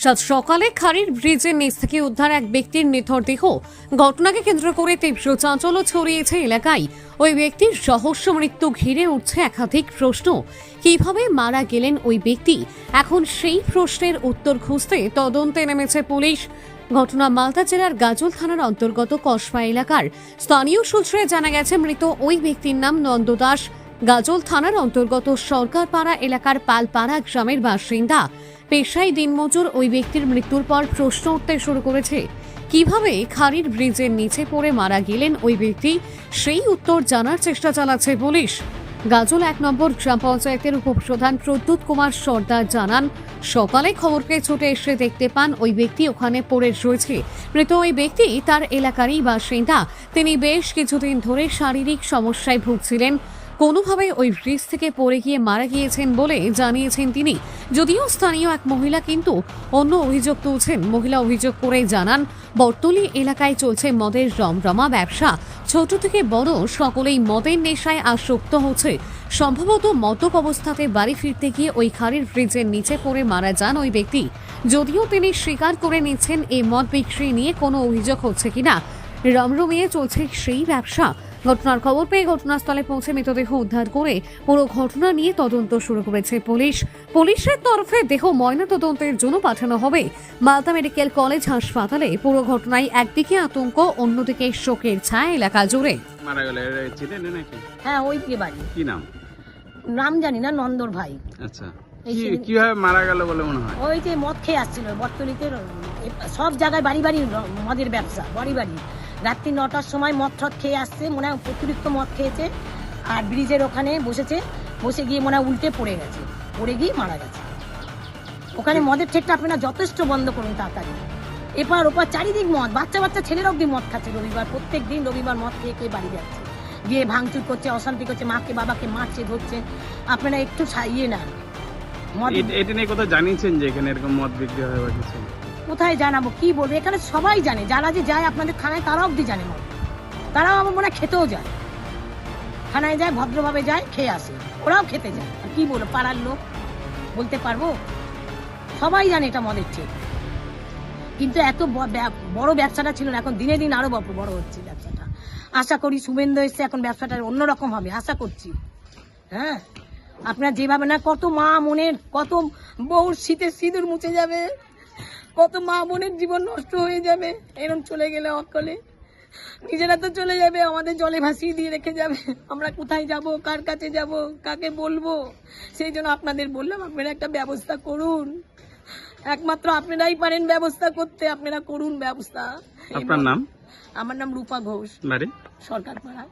সাত সকালে খাড়ির ব্রিজের নিচ থেকে উদ্ধার এক ব্যক্তির নিথর দেহ। ঘটনাকে কেন্দ্র করে তীব্র চাঞ্চল্য ছড়িয়েছে এলাকায়। ওই ব্যক্তির রহস্য মৃত্যু ঘিরে উঠছে একাধিক প্রশ্ন। কিভাবে মারা গেলেন ওই ব্যক্তি, এখন সেই প্রশ্নের উত্তর খুঁজতে তদন্তে নেমেছে পুলিশ। ঘটনা মালদা জেলার গাজল থানার অন্তর্গত কসবা এলাকার। স্থানীয় সূত্রে জানা গেছে মৃত ওই ব্যক্তির নাম নন্দ দাস। গাজল থানার অন্তর্গত সরকারপাড়া এলাকার পালপাড়া গ্রামের বাসিন্দা। পেশায় দিনমজুর ওই ব্যক্তির মৃত্যুর পর প্রশ্ন উঠতে শুরু করেছে, কিভাবে খাড়ির ব্রিজের নিচে পড়ে মারা গেলেন ওই ব্যক্তি, সেই উত্তর জানার চেষ্টা চালাচ্ছে পুলিশ। গাজল 1 নম্বর গ্রাম পঞ্চায়েতের উপপ্রধান প্রদ্যুৎ কুমার সর্দার জানান, সকালে খবর পেয়ে ছুটে এসে দেখতে পান ওই ব্যক্তি ওখানে পড়ে রয়েছে। মৃত ওই ব্যক্তি তার এলাকারই বাসিন্দা। তিনি বেশ কিছুদিন ধরে শারীরিক সমস্যায় ভুগছিলেন। কোনোভাবে ওই ব্রিজ থেকে পড়ে গিয়ে মারা গিয়েছেন বলে জানিয়েছেন তিনি। যদিও স্থানীয় এক মহিলা কিন্তু অন্য অভিযোগ তুলছেন। মহিলা অভিযোগ করে জানান, বর্তলি এলাকায় চলছে মদের রমরমা ব্যবসা। ছোট থেকে বড় সকলেই মদের নেশায় আসক্ত হচ্ছে। সম্ভবত মদ্যপ অবস্থাতে বাড়ি ফিরতে গিয়ে ওই খাড়ির ব্রিজের নিচে পড়ে মারা যান ওই ব্যক্তি। যদিও তিনি স্বীকার করে নিচ্ছেন এই মদ বিক্রি নিয়ে কোনো অভিযোগ হচ্ছে কিনা। রমরমিয়ে চলছে সেই ব্যবসা। ঘটনার খবর পেয়ে ঘটনাস্থলে পৌঁছে মৃতদেহ উদ্ধার করে পুরো ঘটনা নিয়ে তদন্ত শুরু করেছে পুলিশ। পুলিশের তরফে দেহ ময়না তদন্তের জন্য পাঠানো হবে মালদা মেডিকেল কলেজ হাসপাতালে। পুরো ঘটনায় একদিকে আতঙ্ক, অন্যদিকে শোকের ছায়া এলাকা জুড়ে। মারা গেল চিনেন নাকি? হ্যাঁ, ওই দিকে বাড়ি। কি নাম? নাম জানি না, নন্দর ভাই। আচ্ছা, কিভাবে মারা গেল বলে মনে হয়? ওই যে মদ খেয়ে আসছিল বর্তলিতে, সব জায়গায় বাড়ি বাড়ি মদের ব্যবসা, বাড়ি বাড়ি। রাত্রি 9টার সময় মদ ঠদ খেয়ে আসছে, মনে হয় অতিরিক্ত মদ খেয়েছে। আর ব্রিজের ওখানে বসেছে, বসে গিয়ে মনে হয় উল্টে পড়ে গেছে, পড়ে গিয়ে মারা গেছে। ওখানে মদের ঠেকটা আপনারা যথেষ্ট বন্ধ করুন তাড়াতাড়ি। এপার ওপার চারিদিক মদ, বাচ্চা বাচ্চা ছেলেরা অব্দি মদ খাচ্ছে রবিবার, প্রত্যেক দিন রবিবার মদ খেয়ে খেয়ে বাড়ি যাচ্ছে, গিয়ে ভাঙচুর করছে, অশান্তি করছে, মাকে বাবাকে মারছে, ধরছে। আপনারা একটু ইয়ে না। এটা নিয়ে কোথাও জানিয়েছেন যে এখানে এরকম মদ বিক্রি হয় বা কিছু? কোথায় জানাবো, কি বলবো, এখানে সবাই জানে, যারা যে যায় আপনাদের থানায় তারা অব্দি জানে মদ। তারাও আমার মনে হয় খেতেও যায়, থানায় যায়, ভদ্রভাবে যায়, খেয়ে আসে, ওরাও খেতে যায়। আর কি বলবো, পাড়ার লোক বলতে পারবো? সবাই জানে এটা মদের ঠিক। কিন্তু এত বড় ব্যবসাটা ছিল না, এখন দিনে দিন আরো বড় হচ্ছে ব্যবসাটা। আশা করি শুভেন্দু এসছে, এখন ব্যবসাটা অন্যরকম হবে, আশা করছি। হ্যাঁ, আপনার যেভাবে না, কত মা মনের, কত বউর শীতের সিঁদুর মুছে যাবে, কত মা বোনের জীবন নষ্ট হয়ে যাবে এরকম চলে গেলে। অকলে নিজেরা তো চলে যাবে, আমাদের জলে ভাসিয়ে দিয়ে রেখে যাবে। আমরা কোথায় যাব, কার কাছে যাব, কাকে বলবো? সেই জন্য আপনাদের বললাম, আপনারা একটা ব্যবস্থা করুন। একমাত্র আপনারাই পারেন ব্যবস্থা করতে, আপনারা করুন ব্যবস্থা। আপনার নাম? আমার নাম রূপা ঘোষ, বাড়ি সরকারপাড়া।